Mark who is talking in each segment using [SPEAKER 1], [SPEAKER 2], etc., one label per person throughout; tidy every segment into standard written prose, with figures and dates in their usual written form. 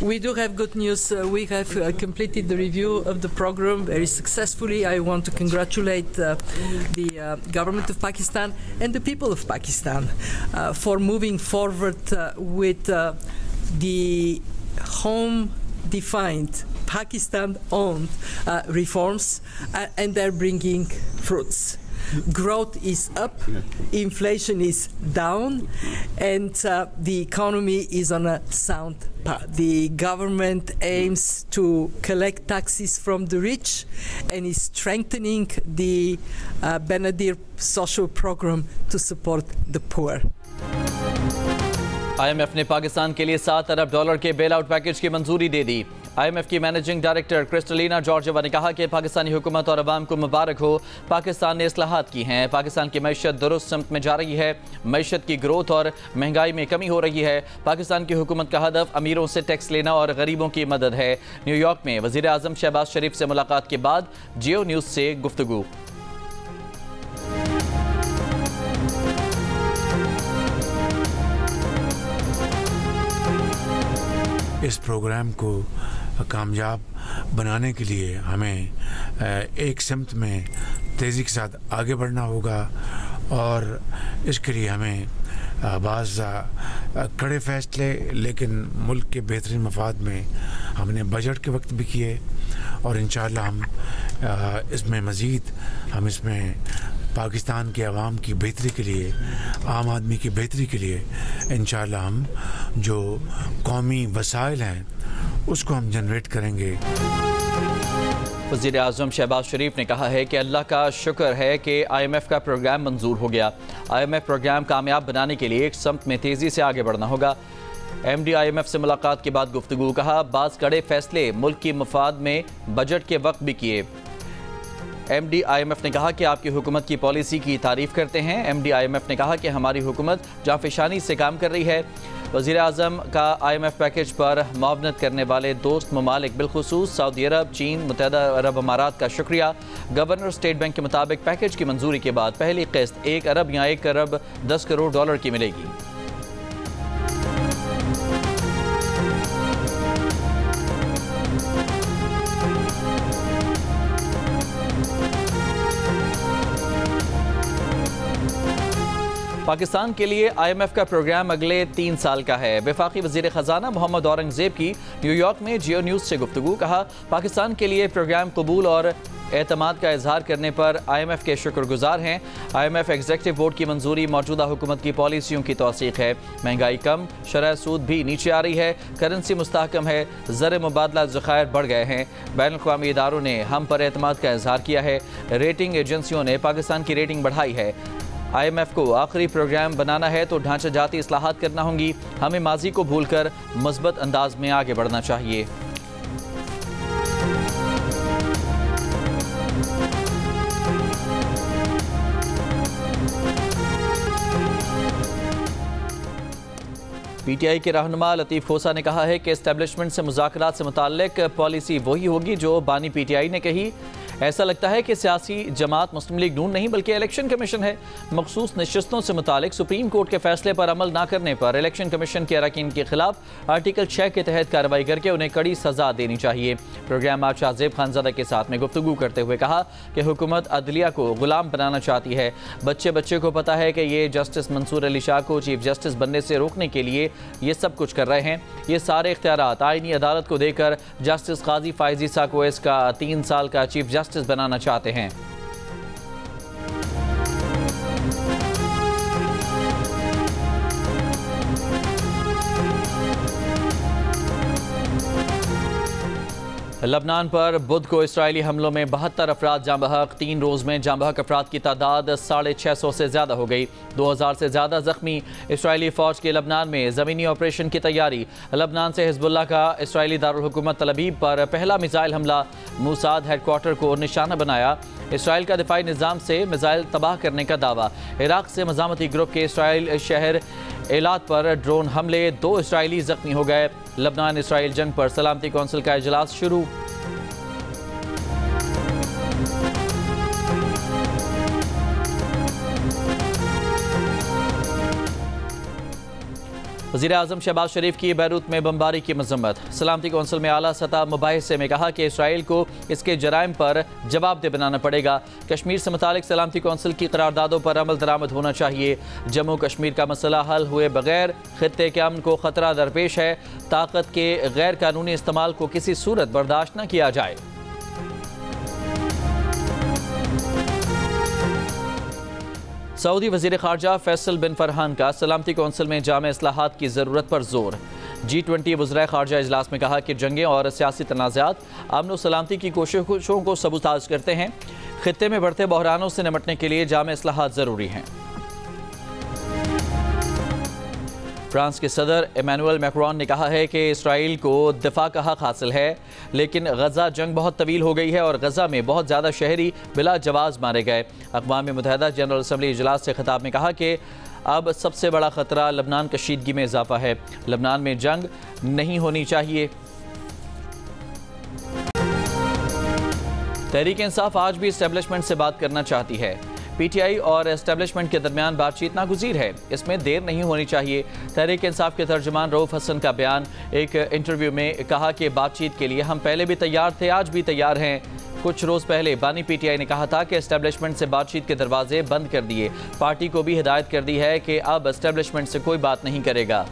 [SPEAKER 1] We do have good news. We have completed the review of the program very successfully. I want to congratulate the government of Pakistan and the people of Pakistan for moving forward with the home-defined, Pakistan-owned reforms, and they're bringing fruits. Growth is up, inflation is down, and the economy is on a sound path. The government aims to collect taxes from the rich and is strengthening the Benadir social program to support the poor.
[SPEAKER 2] IMF ने पाकिस्तान के लिए $7 अरब के bail out package की मंजूरी दे दी। IMF की managing director Kristalina Georgieva ने कहा कि पाकिस्तानी हुकूमत और अवाम को मुबारक हो, पाकिस्तान ने इस्लाहात की हैं, पाकिस्तान की मैशत दुरुस्त समत में जा रही है, मैशत की ग्रोथ और महंगाई में कमी हो रही है। पाकिस्तान की हुकूमत का हदफ अमीरों से टैक्स लेना और गरीबों की मदद है। न्यूयॉर्क में वज़ीर आज़म शहबाज शरीफ से मुलाकात के बाद जियो न्यूज़ से गुफ्तगू।
[SPEAKER 3] इस प्रोग्राम को कामयाब बनाने के लिए हमें एक सिमत में तेज़ी के साथ आगे बढ़ना होगा और इसके लिए हमें बाज़ कड़े फ़ैसले लेकिन मुल्क के बेहतरीन मफाद में हमने बजट के वक्त भी किए और इंशाअल्लाह हम इसमें मज़ीद हम इसमें पाकिस्तान के अवाम की बेहतरी के लिए, आम आदमी की बेहतरी के लिए इंशाअल्लाह हम जो कौमी वसाइल हैं उसको हम जनरेट करेंगे।
[SPEAKER 2] वज़ीर आज़म शहबाज शरीफ ने कहा है कि अल्लाह का शुक्र है कि IMF का प्रोग्राम मंजूर हो गया। IMF प्रोग्राम कामयाब बनाने के लिए एक समत में तेज़ी से आगे बढ़ना होगा। MD IMF से मुलाकात के बाद गुफ्तगू। कहा, बाज़ कड़े फैसले मुल्क की मफाद में बजट के वक्त भी किए। MD IMF ने कहा कि आपकी हुकूमत की पॉलिसी की तारीफ़ करते हैं। MD IMF ने कहा कि हमारी हुकूमत जांफशानी से काम कर रही है। वज़ीर आज़म का IMF पैकेज पर मुआवनत करने वाले दोस्त ममालिक बिलखुसूस सऊदी अरब, चीन, मुत्तहदा अरब अमारात का शुक्रिया। गवर्नर स्टेट बैंक के मुताबिक पैकेज की मंजूरी के बाद पहली किस्त 1 अरब या 1 अरब 10 करोड़ डॉलर की मिलेगी। पाकिस्तान के लिए IMF का प्रोग्राम अगले 3 साल का है। वफाकी वज़ीर ख़जाना मोहम्मद औरंगज़ेब की न्यूयॉर्क में जियो न्यूज़ से गुफ्तगू। कहा, पाकिस्तान के लिए प्रोग्राम कबूल और एतमाद का इजहार करने पर IMF के शुक्रगुजार हैं। IMF एग्जीक्यूटिव बोर्ड की मंजूरी मौजूदा हुकूमत की पॉलिसियों की तौसीक़ है। महंगाई कम, शरह सूद भी नीचे आ रही है, करेंसी मुस्तहकम है, ज़र मुबादला ज़खायर बढ़ गए हैं। बैनुल अक़वामी इदारों ने हम पर एतमाद का इजहार किया है। रेटिंग एजेंसियों ने पाकिस्तान की रेटिंग बढ़ाई है। IMF को आखिरी प्रोग्राम बनाना है तो ढांचा जाती इस्लाहात करना होंगी। हमें माजी को भूलकर मस्बत अंदाज में आगे बढ़ना चाहिए। PTI के रहनुमा लतीफ़ खोसा ने कहा है कि इस्टेब्लिशमेंट से मुज़ाकरात से मुताल्लिक पॉलिसी वही होगी जो बानी PTI ने कही। ऐसा लगता है कि सियासी जमात मुस्लिम लीग नून नहीं बल्कि इलेक्शन कमीशन है। मखसूस नशस्तों से मुतालिक सुप्रीम कोर्ट के फैसले पर अमल न करने पर इलेक्शन कमीशन के अरकान के खिलाफ आर्टिकल 6 के तहत कार्रवाई करके उन्हें कड़ी सजा देनी चाहिए। प्रोग्राम आज शाहजेब खानज़ादा के साथ में गुफ्तगू करते हुए कहा कि हुकूमत अदलिया को गुलाम बनाना चाहती है। बच्चे को पता है कि ये जस्टिस मंसूर अली शाह को चीफ जस्टिस बनने से रोकने के लिए ये सब कुछ कर रहे हैं। ये सारे इख्तियारात आईनी अदालत को देकर जस्टिस काजी फायजी ईसा को इसका 3 साल का चीफ जस्टिस बनाना चाहते हैं। लबनान पर बुध को इसराइली हमलों में 72 अफराद जाँ बहक। 3 रोज़ में जाँ बहक अफराद की तादाद 650 से ज़्यादा हो गई। 2000 से ज़्यादा जख्मी। इसराइली फ़ौज के लबनान में ज़मीनी ऑपरेशन की तैयारी। लबनान से हिज़्बुल्लाह का इसराइली दारुल हुकूमत तल अबीब पर पहला मिसाइल हमला। मूसाद हेडक्वार्टर को निशाना बनाया। इसराइल का दिफाई निज़ाम से मिसाइल तबाह करने का दावा। इराक़ से मज़ामती ग्रुप के इसराइल शहर एलात पर ड्रोन हमले। 2 इसराइली ज़ख्मी हो गए। लबनान इसराइल जंग पर सलामती कौंसिल का इजलास शुरू। वज़ीर आज़म शहबाज शरीफ की बैरूत में बमबारी की मजम्मत। सलामती कौंसिल में आला सतह मुबाहिसे में कहा कि इसराइल को इसके जराइम पर जवाबदेह बनाना पड़ेगा। कश्मीर से मुतालिक सलामती कौंसिल की करारदादों पर अमल दरामद होना चाहिए। जम्मू कश्मीर का मसला हल हुए बगैर खित्ते के अमन को खतरा दरपेश है। ताकत के गैर कानूनी इस्तेमाल को किसी सूरत बर्दाश्त न किया जाए। सऊदी वज़ीर ख़ारजा फैसल बिन फरहान का सलामती कौंसिल में जामे इस्लाहात की ज़रूरत पर जोर। G20 वज़राए ख़ारजा इजलास में कहा कि जंगें और सियासी तनाज़ात अमन व सलामती की कोशिशों को सबूताज करते हैं। खित्ते में बढ़ते बहरानों से निपटने के लिए जामे इस्लाहात ज़रूरी हैं। फ्रांस के सदर इमैनुअल मैक्रोन ने कहा है कि इसराइल को दिफा का हक हासिल है, लेकिन गजा जंग बहुत तवील हो गई है और गजा में बहुत ज़्यादा शहरी बिला जवाज मारे गए। अक़वाम मुत्तहिदा जनरल असम्बली इजलास से खिताब में कहा कि अब सबसे बड़ा ख़तरा लबनान कशीदगी में इजाफा है। लबनान में जंग नहीं होनी चाहिए। तहरीक इंसाफ आज भी इस्टेब्लिशमेंट से बात करना चाहती है। PTI और एस्टेब्लिशमेंट के दरमियान बातचीत नागुज़ीर है, इसमें देर नहीं होनी चाहिए। तहरीक इंसाफ के तर्जुमान रऊफ हसन का बयान। एक इंटरव्यू में कहा कि बातचीत के लिए हम पहले भी तैयार थे, आज भी तैयार हैं। कुछ रोज़ पहले बानी PTI ने कहा था कि एस्टेब्लिशमेंट से बातचीत के दरवाजे बंद कर दिए। पार्टी को भी हिदायत कर दी है कि अब एस्टेब्लिशमेंट से कोई बात नहीं करेगा।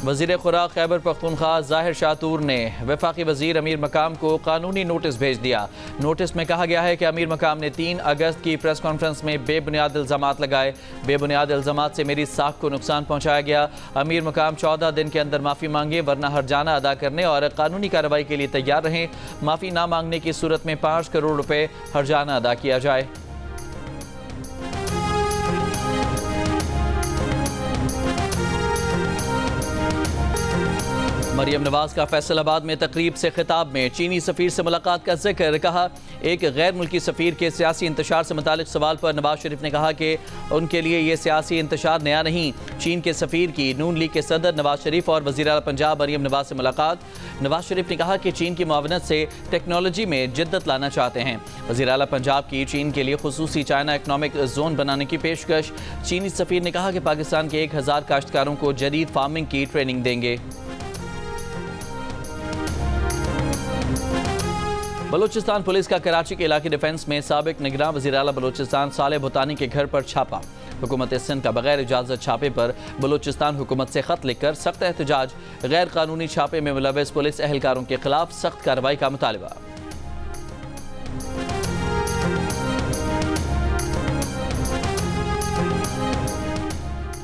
[SPEAKER 2] वज़ीर खुराक खैबर पख्तूनख्वा ज़ाहिर शातूर ने वफाकी वज़ीर अमीर मकाम को कानूनी नोटिस भेज दिया। नोटिस में कहा गया है कि अमीर मकाम ने 3 अगस्त की प्रेस कॉन्फ्रेंस में बेबुनियाद इल्ज़ामात लगाए। बेबुनियाद इल्ज़ामात से मेरी साख को नुकसान पहुँचाया गया। अमीर मकाम 14 दिन के अंदर माफ़ी मांगे, वरना हर्जाना अदा करने और कानूनी कार्रवाई के लिए तैयार रहें। माफ़ी ना मांगने की सूरत में 5 करोड़ रुपये हर्जाना अदा किया जाए। मरियम नवाज का फैसलाबाद में तकरीब से खिताब में चीनी सफ़ीर से मुलाकात का जिक्र। कहा, एक गैर मुल्की सफ़ीर के सियासी इंतशार से मुतालिक सवाल पर नवाज शरीफ ने कहा कि उनके लिए ये सियासी इंतशार नया नहीं। चीन के सफ़ीर की नून लीग के सदर नवाज शरीफ और वज़ीर आला पंजाब मरियम नवाज से मुलाकात। नवाज शरीफ ने कहा कि चीन की मुआवनत से टेक्नोलॉजी में जिद्दत लाना चाहते हैं। वज़ीर आला पंजाब की चीन के लिए खुसूसी चाइना इकनॉमिक जोन बनाने की पेशकश। चीनी सफ़ीर ने कहा कि पाकिस्तान के 1000 काश्तकारों को जदीद फार्मिंग की ट्रेनिंग देंगे। बलूचिस्तान पुलिस का कराची के इलाके डिफेंस में साबिक निगरान वज़ीर आला बलूचिस्तान सालेह भूतानी के घर पर छापा। हुकूमत सिंध का बगैर इजाज़त छापे पर बलूचिस्तान हुकूमत से खत लिखकर सख्त एहतजाज। गैर कानूनी छापे में मुलव्वस पुलिस एहलकारों के खिलाफ सख्त कार्रवाई का मुतालबा।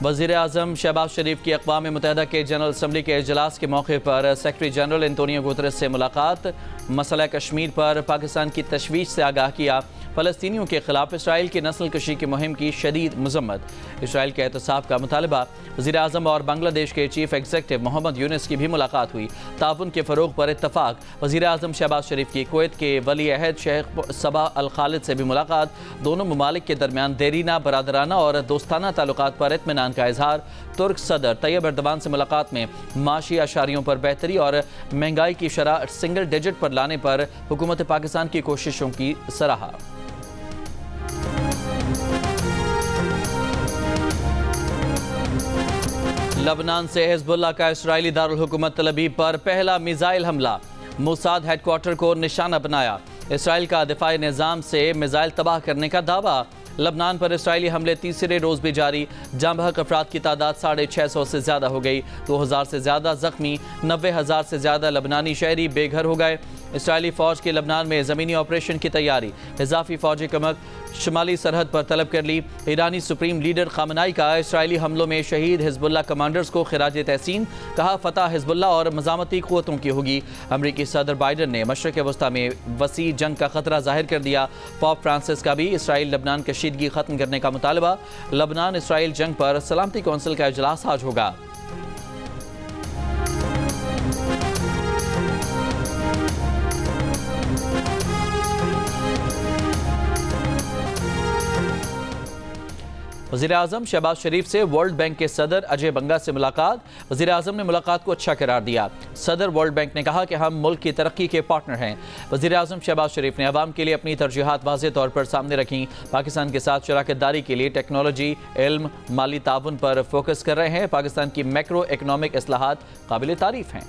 [SPEAKER 2] वज़ीर आज़म शहबाज शरीफ की अक़वाम मुत्तहिदा के जनरल असम्बली के इजलास के मौके पर सेक्रेटरी जनरल एंटोनियो गुतरेस से मुलाकात। मसला कश्मीर पर पाकिस्तान की तशवीश से आगाह किया। फ़लस्तीनियों के खिलाफ इसराइल की नस्ल कशी की मुहिम की शदीद मजम्मत। इसराइल के एहतसाब का मुतालबा। वज़ीर आज़म और बांग्लादेश के चीफ एग्जीक्यूटिव मोहम्मद यूनुस की भी मुलाकात हुई। ताउन के फ़रोग़ पर इत्तफ़ाक़। वज़ीर आज़म शहबाज शरीफ की कुवैत के वली अहद शेख सबा अल खालिद से भी मुलाकात। दोनों ममालिक के दरमियान देरीना, बरादराना और दोस्ताना ताल्लुकात पर इत्मीनान का इजहार। तुर्क सदर तैयब एर्दोगान से मुलाकात में माशी अशारियों पर बेहतरी और महंगाई की शरह सिंगल डिजिट पर लाने पर हुकूमत पाकिस्तान की कोशिशों की सराहा। लबनान से हिज़्बुल्लाह का इसराइली दारुल हुकूमत तल अबीब पर पहला मिसाइल हमला। मोसाद हेडक्वार्टर को निशाना बनाया। इसराइल का दिफाई निज़ाम से मिसाइल तबाह करने का दावा। लबनान पर इसराइली हमले तीसरे रोज़ भी जारी। जाँ बहक अफराद की तादाद 650 से ज़्यादा हो गई। 2000 से ज़्यादा ज़ख्मी, 90,000 से ज़्यादा लबनानी शहरी बेघर हो गए। इसराइली फ़ौज की लबनान में ज़मीनी ऑपरेशन की तैयारी। इजाफी फ़ौजी कमक शुमाली सरहद पर तलब कर ली। ईरानी सुप्रीम लीडर खामनाई का इसराइली हमलों में शहीद हिज़्बुल्लाह कमांडर्स को खिराज तहसीन। कहा, फ़तह हिज़्बुल्लाह और मज़ामती क़ुव्वतों की होगी। अमरीकी सदर बाइडन ने मशरिक़ वस्ता में वसी जंग का ख़तरा ज़ाहिर कर दिया। पोप फ्रांसिस का भी इसराइल लबनान कशीदगी ख़त्म करने का मुतालबा। लबनान इसराइल जंग पर सलामती कौंसिल का इजलास आज होगा। वज़ीर-ए-आज़म शहबाज शरीफ से वर्ल्ड बैंक के सदर अजय बंगा से मुलाकात। वज़ीर-ए-आज़म ने मुलाकात को अच्छा करार दिया। सदर वर्ल्ड बैंक ने कहा कि हम मुल्क की तरक्की के पार्टनर हैं। वज़ीर-ए-आज़म शहबाज शरीफ ने अवाम के लिए अपनी तरजीहात वाज़ेह तौर पर सामने रखी। पाकिस्तान के साथ शराकतदारी के लिए टेक्नोलॉजी, इल्म, माली ताउन पर फोकस कर रहे हैं। पाकिस्तान की मैक्रो इकनॉमिक इस्लाहात काबिल तारीफ हैं।